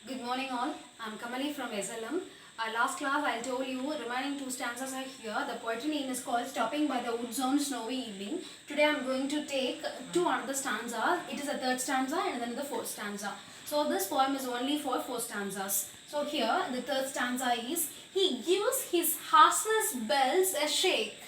Good morning all. I'm Kamali from SLM. Last class I told you remaining two stanzas are here. The poetry name is called Stopping by the Woods on Snowy Evening. Today I'm going to take two another stanzas. It is the third stanza and then the fourth stanza. So this poem is only for four stanzas. So here the third stanza is, he gives his harness bells a shake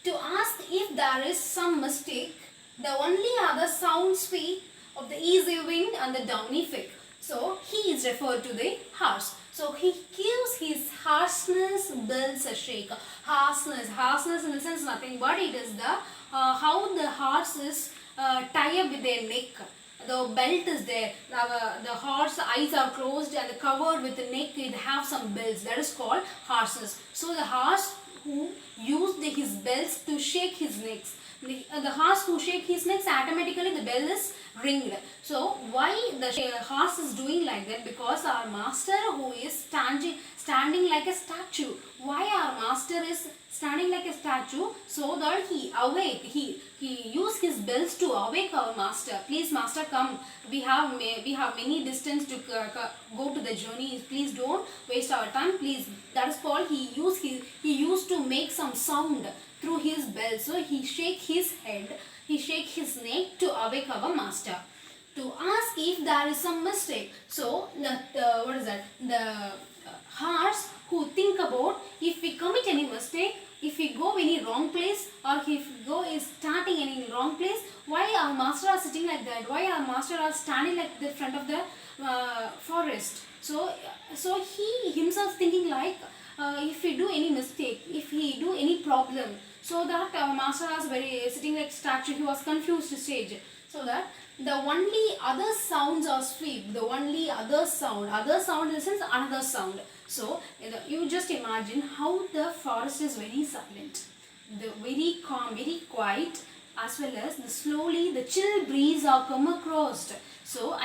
to ask if there is some mistake. The only other sounds speak of the easy wind and the downy fig. So he is referred to the horse. So he gives his harshness bells a shake. Harshness in the sense nothing but it is the how the horse is tied up with their neck. The belt is there. The horse eyes are closed and covered with the neck. It have some bells. That is called harshness. So the horse who used his bells to shake his necks. The horse who shake his necks, automatically the bell is ringed. So why the horse is doing like that? Because our master who is standing like a statue. Why our master is standing like a statue? So that he awake. He use his bells to awake our master. Please master, come. We have many distance to go to the journey. Please don't waste our time. Please. That is called he used to make some sound through his bell. So he shake his head, he shake his neck to awake our master, to ask if there is some mistake. So what is that? The horse who think about if we commit any mistake, if we go any wrong place, or if we go is starting any wrong place, why our master are sitting like that? Why our master are standing like the front of the forest? So he himself thinking like, if we do any mistake, if he do any problem, so that our master was very sitting like statue. He was confused stage. So that the only other sounds are sweep. The only other sound in the sense another sound. So you just imagine how the forest is very silent, the very calm, very quiet, as well as the chill breeze are come across. So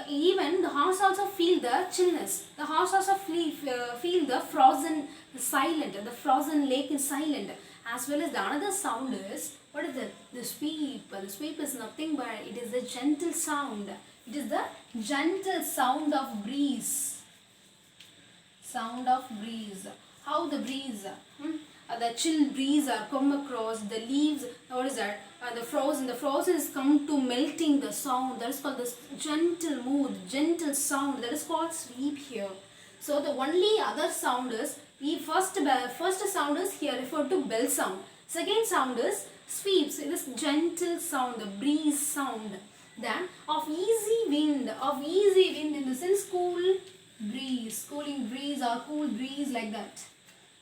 even the horse also feel the chillness. The horse also feel the frozen silent. The frozen lake is silent. As well as the another sound is, what is that? The sweep. The sweep is nothing but it is the gentle sound. It is the gentle sound of breeze. Sound of breeze. How the breeze? The chill breeze are come across the leaves. What is that? The frozen is come to melting the sound. That is called the gentle mood, gentle sound. That is called sweep here. So the only other sound is, first sound is here referred to bell sound. Second sound is sweeps. It is gentle sound, the breeze sound. Then of easy wind in the sense cool breeze, cooling breeze or cool breeze like that.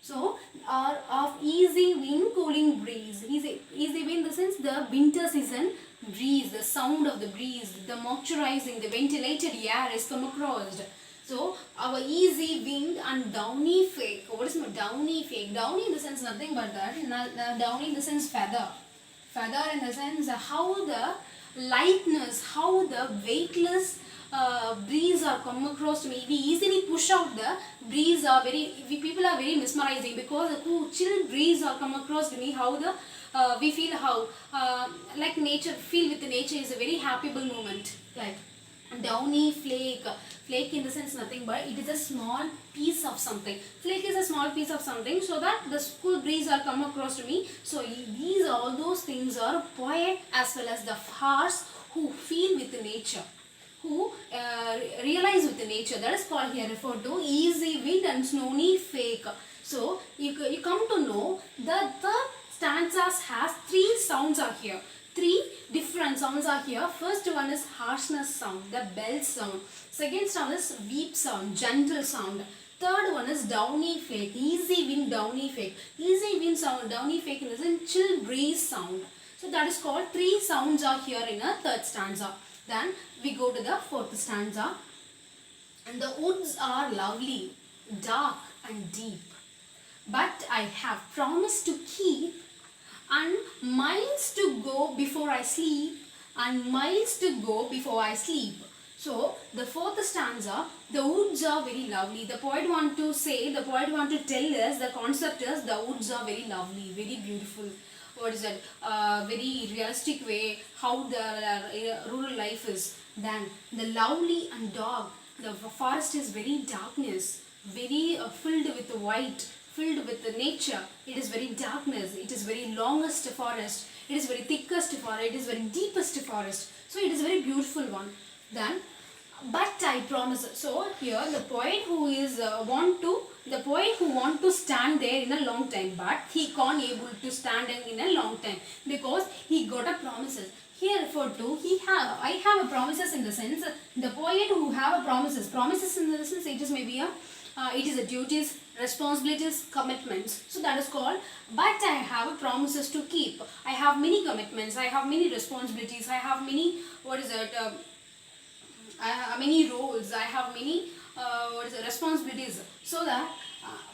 So, of easy wind, cooling breeze. Easy wind in the sense the winter season breeze, the sound of the breeze, the moisturizing, the ventilated air is come across. So, our easy wind and downy fake. What is downy fake? Downy in the sense nothing but that. Downy in the sense feather. Feather in the sense how the lightness, how the weightless breeze are come across to me. We easily push out the breeze. People are very mesmerizing because the chill breeze are come across to me. How the we feel how like nature, feel with the nature is a very happyable moment. Like downy flake. Flake in the sense nothing but it is a small piece of something. Flake is a small piece of something, so that the cool breeze are come across to me. So these all those things are poet as well as the horse who feel with the nature, who realize with the nature. That is called here referred to easy wind and snowy fake. So you come to know that the stanzas has three sounds are here. Three different sounds are here. First one is harshness sound, the bell sound. Second sound is weep sound, gentle sound. Third one is downy flake, easy wind downy flake. Easy wind sound, downy flake is in chill breeze sound. So that is called three sounds are here in a third stanza. Then we go to the fourth stanza. And the woods are lovely, dark and deep. But I have promised to keep, and miles to go before I sleep, and miles to go before I sleep. So, the fourth stanza, the woods are very lovely. The poet want to tell us, the concept is the woods are very lovely, very beautiful. What is that? Very realistic way how the rural life is. Then, the lovely and dark. the forest is very darkness, very filled with white, filled with the nature. It is very darkness, it is very longest forest, it is very thickest forest, it is very deepest forest. So it is very beautiful one. Then, but I promise. So here the poet who is the poet who want to stand there in a long time, but he can't able to stand in a long time because he got a promises. Here referred to I have a promises in the sense the poet who have a promises in the sense it is maybe a it is a duties, responsibilities, commitments. So that is called, but I have a promises to keep. I have many commitments, I have many responsibilities, I have many, what is it, I have many roles, I have many responsibilities. So that,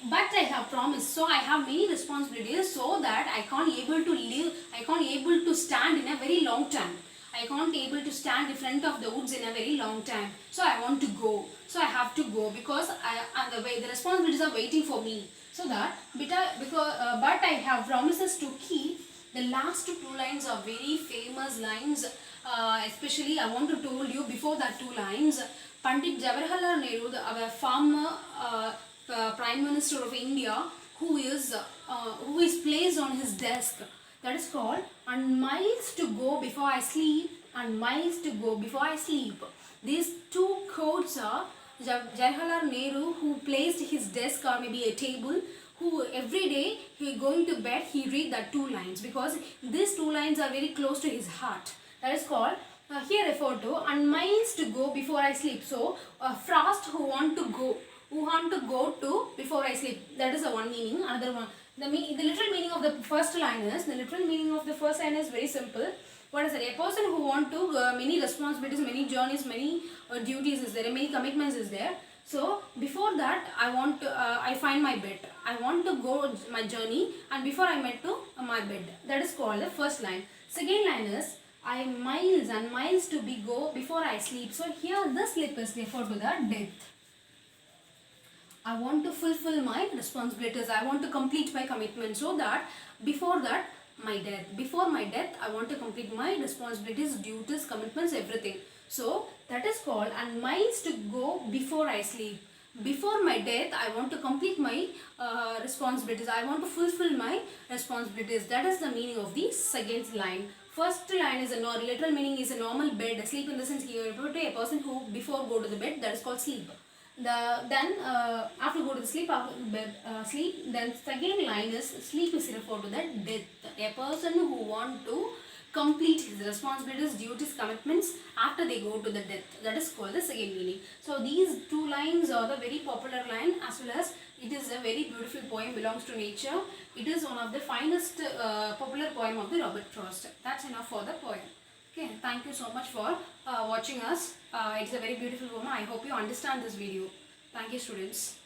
but I have promised. So I have many responsibilities so that I can't able to live, I can't able to stand in a very long time. I can't able to stand in front of the woods in a very long time. So I want to go. So I have to go because the responsibilities are waiting for me. So that, but I have promises to keep. The last two lines are very famous lines. Especially I want to told you before that two lines. Pandit Jawaharlal Nehru, our former Prime Minister of India, who is placed on his desk. That is called, and miles to go before I sleep, and miles to go before I sleep. These two quotes are Jawaharlal Nehru, who placed his desk or maybe a table, who every day he going to bed he read that two lines because these two lines are very close to his heart. That is called, here referred to, and miles to go before I sleep. So frost who want to go to before I sleep. That is the one meaning. Another one, the literal meaning of the first line is, very simple. What is it? A person who want to many responsibilities, many journeys, many duties is there, many commitments is there. So before that I find my bed. I want to go my journey, and before I met to my bed. That is called the first line. Second line is, I miles and miles to be go before I sleep. So here the sleep is referred to the death. I want to fulfill my responsibilities. I want to complete my commitment, so that before that my death. Before my death, I want to complete my responsibilities, duties, commitments, everything. So that is called, and miles to go before I sleep. Before my death, I want to complete my responsibilities. I want to fulfill my responsibilities. That is the meaning of the second line. First line is a literal meaning is a normal bed. Sleep in the sense here refer to a person who before go to the bed. That is called sleep. After go to the sleep, after bed, sleep. Then second line is sleep is referred to that death. A person who want to complete his responsibilities, duties, commitments after they go to the death. That is called the second meaning. So these two lines are the very popular line, as well as it is a very beautiful poem, belongs to nature. It is one of the finest popular poem of the Robert Frost. That's enough for the poem. Okay, thank you so much for watching us. It's a very beautiful poem. I hope you understand this video. Thank you, students.